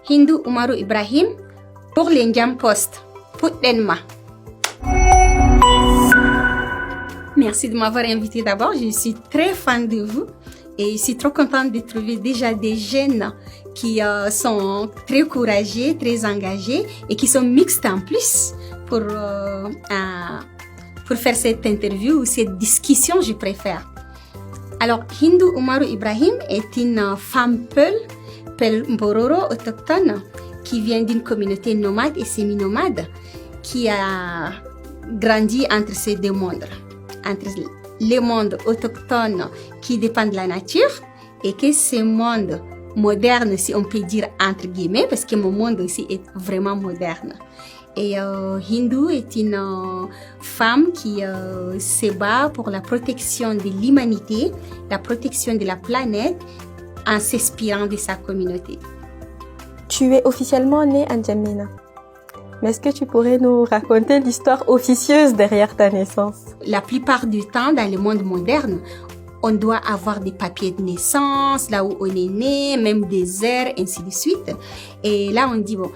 Hindou Oumarou Ibrahim pour l'Indian Post. Pudenma. Merci de m'avoir invité d'abord. Je suis très fan de vous et je suis trop contente de trouver déjà des jeunes qui sont très courageux, très engagés et qui sont mixtes en plus pour faire cette interview ou cette discussion, je préfère. Alors, Hindou Oumarou Ibrahim est une femme Peul Mbororo autochtone qui vient d'une communauté nomade et semi-nomade qui a grandi entre ces deux mondes, entre le monde autochtone qui dépend de la nature et que ce monde moderne, si on peut dire entre guillemets, parce que mon monde aussi est vraiment moderne. Et Hindou est une femme qui se bat pour la protection de l'humanité, la protection de la planète, en s'inspirant de sa communauté. Tu es officiellement née à N'Djamena. Mais est-ce que tu pourrais nous raconter l'histoire officieuse derrière ta naissance? La plupart du temps, dans le monde moderne, on doit avoir des papiers de naissance, là où on est né, même des heures, ainsi de suite. Et là, on dit, bon,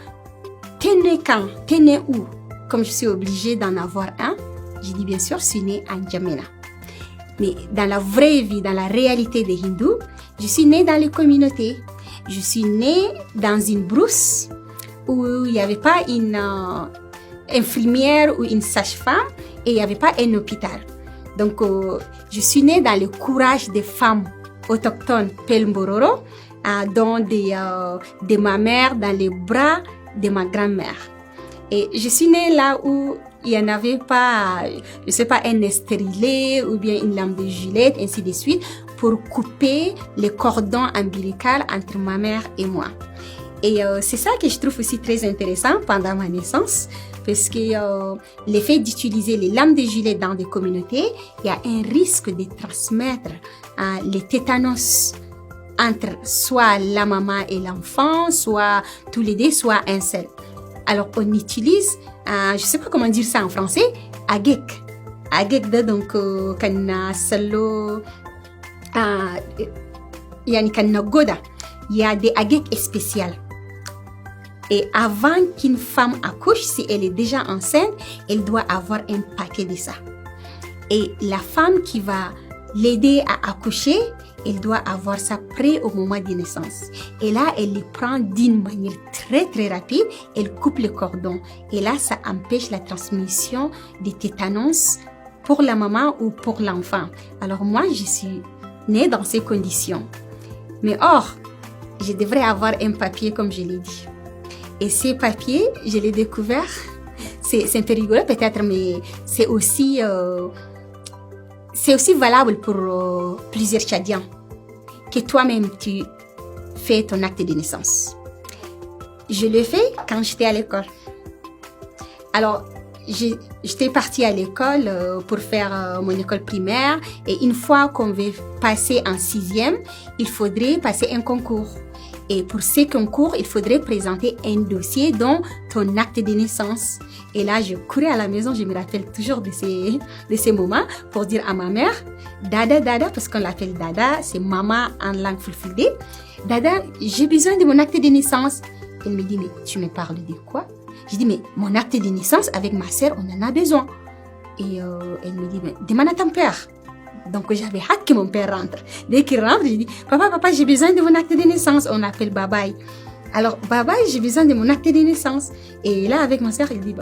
t'es né quand? T'es né où? Comme je suis obligée d'en avoir un, j'ai dit, bien sûr, je suis née à N'Djamena. Mais dans la vraie vie, dans la réalité des hindous, je suis née dans les communautés. Je suis née dans une brousse où il n'y avait pas une infirmière ou une sage-femme et il n'y avait pas un hôpital. Donc, je suis née dans le courage des femmes autochtones Peul Mbororo, de ma mère, dans les bras de ma grand-mère. Et je suis née là où il n'y en avait pas, je sais pas, un stérilet ou bien une lampe de Gillette, ainsi de suite, pour couper le cordon ombilical entre ma mère et moi. Et c'est ça que je trouve aussi très intéressant pendant ma naissance, parce que l'effet d'utiliser les lames de Gillette dans des communautés, il y a un risque de transmettre les tétanos entre soit la maman et l'enfant, soit tous les deux, soit un seul. Alors, on utilise, je sais pas comment dire ça en français, agek. Agek, donc, kana salo, yani kana goda. Il y a des agek spéciales. Et avant qu'une femme accouche, si elle est déjà enceinte, elle doit avoir un paquet de ça. Et la femme qui va l'aider à accoucher, elle doit avoir ça prêt au moment de naissance. Et là, elle le prend d'une manière très très rapide, elle coupe le cordon. Et là, ça empêche la transmission des tétanos pour la maman ou pour l'enfant. Alors moi, je suis née dans ces conditions. Mais or, je devrais avoir un papier comme je l'ai dit. Et ces papiers, je l'ai découvert, c'est un peu rigolo peut-être, mais c'est aussi valable pour plusieurs Tchadiens, que toi-même tu fais ton acte de naissance. Je le fais quand j'étais à l'école. Alors, j'étais partie à l'école pour faire mon école primaire et une fois qu'on veut passer en 6e, il faudrait passer un concours. Et pour ces concours, il faudrait présenter un dossier dont ton acte de naissance. Et là, je courais à la maison, je me rappelle toujours de ces moments pour dire à ma mère, Dada, parce qu'on l'appelle Dada, c'est maman en langue fulfulde. Dada, j'ai besoin de mon acte de naissance. Elle me dit, mais tu me parles de quoi? Je dis, mais mon acte de naissance avec ma sœur, on en a besoin. Et elle me dit, mais demande à ton père. Donc, j'avais hâte que mon père rentre. Dès qu'il rentre, je dis, papa, j'ai besoin de mon acte de naissance. On appelle Babaï. Alors, Babaï, j'ai besoin de mon acte de naissance. Et là, avec ma sœur, il dit,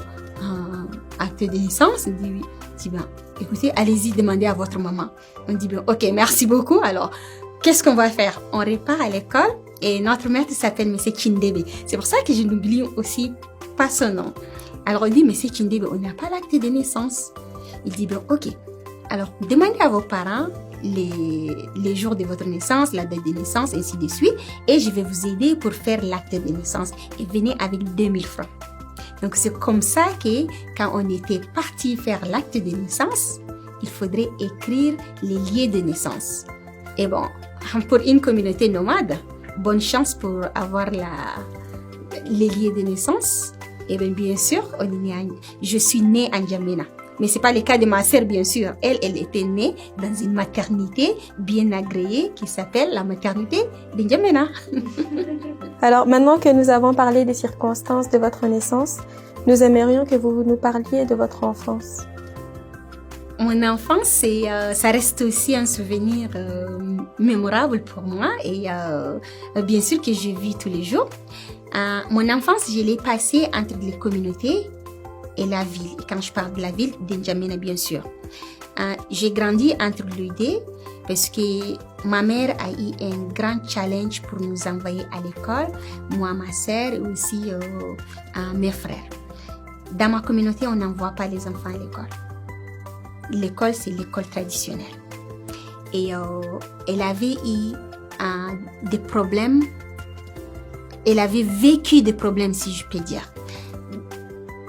acte de naissance? Il dit oui. Je dis, écoutez, allez-y, demandez à votre maman. On dit, ok, merci beaucoup. Alors, qu'est-ce qu'on va faire? On repart à l'école et notre maître s'appelle M. Chindebe. C'est pour ça que je n'oublie aussi pas son nom. Alors, on dit, M. Chindebe, on n'a pas l'acte de naissance. Il dit, ok. Alors, demandez à vos parents les jours de votre naissance, la date de naissance, ainsi de suite, et je vais vous aider pour faire l'acte de naissance. Et venez avec 2000 francs. Donc, c'est comme ça que quand on était parti faire l'acte de naissance, il faudrait écrire les lieux de naissance. Et bon, pour une communauté nomade, bonne chance pour avoir les lieux de naissance. Et bien sûr, je suis née à N'Djamena. Mais c'est pas le cas de ma sœur, bien sûr. Elle était née dans une maternité bien agréée qui s'appelle la maternité d'Injamena. Alors, maintenant que nous avons parlé des circonstances de votre naissance, nous aimerions que vous nous parliez de votre enfance. Mon enfance, ça reste aussi un souvenir mémorable pour moi et bien sûr que je vis tous les jours. Mon enfance, je l'ai passée entre les communautés et la ville. Et quand je parle de la ville, d'Injamena, bien sûr. J'ai grandi entre les deux parce que ma mère a eu un grand challenge pour nous envoyer à l'école, moi, ma sœur et aussi mes frères. Dans ma communauté, on n'envoie pas les enfants à l'école. L'école, c'est l'école traditionnelle. Et elle avait eu des problèmes. Elle avait vécu des problèmes, si je peux dire,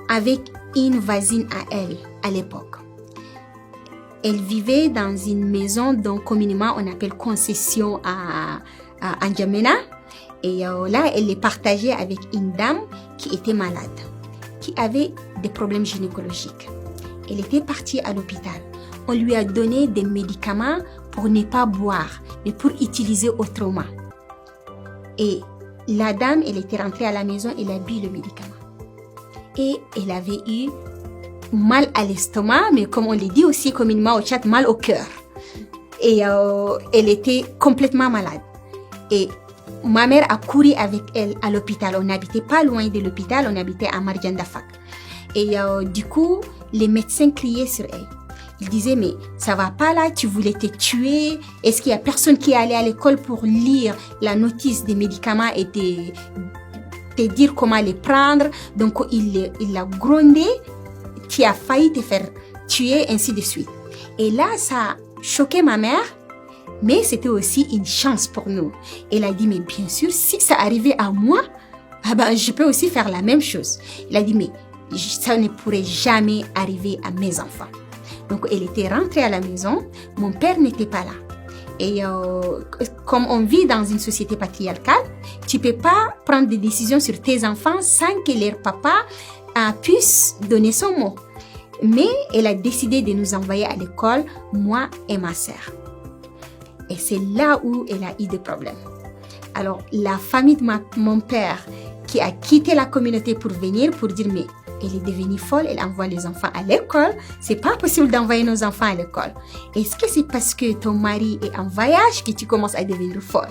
avec une voisine à elle, à l'époque. Elle vivait dans une maison dont communément on appelle concession à N'Djamena. Et là, elle les partageait avec une dame qui était malade, qui avait des problèmes gynécologiques. Elle était partie à l'hôpital. On lui a donné des médicaments pour ne pas boire, mais pour utiliser autrement. Et la dame, elle était rentrée à la maison, elle a bu le médicament. Et elle avait eu mal à l'estomac, mais comme on le dit aussi communément au Tchad, mal au cœur. Et elle était complètement malade. Et ma mère a couru avec elle à l'hôpital. On n'habitait pas loin de l'hôpital, on habitait à Marjandafak. Et du coup, les médecins criaient sur elle. Ils disaient, mais ça va pas là, tu voulais te tuer. Est-ce qu'il y a personne qui est allé à l'école pour lire la notice des médicaments et te dire comment les prendre? Donc, il l'a grondé, tu as failli te faire tuer, ainsi de suite. Et là, ça a choqué ma mère, mais c'était aussi une chance pour nous. Elle a dit, mais bien sûr, si ça arrivait à moi, je peux aussi faire la même chose. Elle a dit, mais ça ne pourrait jamais arriver à mes enfants. Donc, elle était rentrée à la maison. Mon père n'était pas là. Et comme on vit dans une société patriarcale, tu peux pas prendre des décisions sur tes enfants sans que leur papa puisse donner son mot. Mais elle a décidé de nous envoyer à l'école, moi et ma sœur. Et c'est là où elle a eu des problèmes. Alors, la famille de mon père qui a quitté la communauté pour venir, pour dire, mais elle est devenue folle, elle envoie les enfants à l'école. C'est pas possible d'envoyer nos enfants à l'école. Est-ce que c'est parce que ton mari est en voyage que tu commences à devenir folle?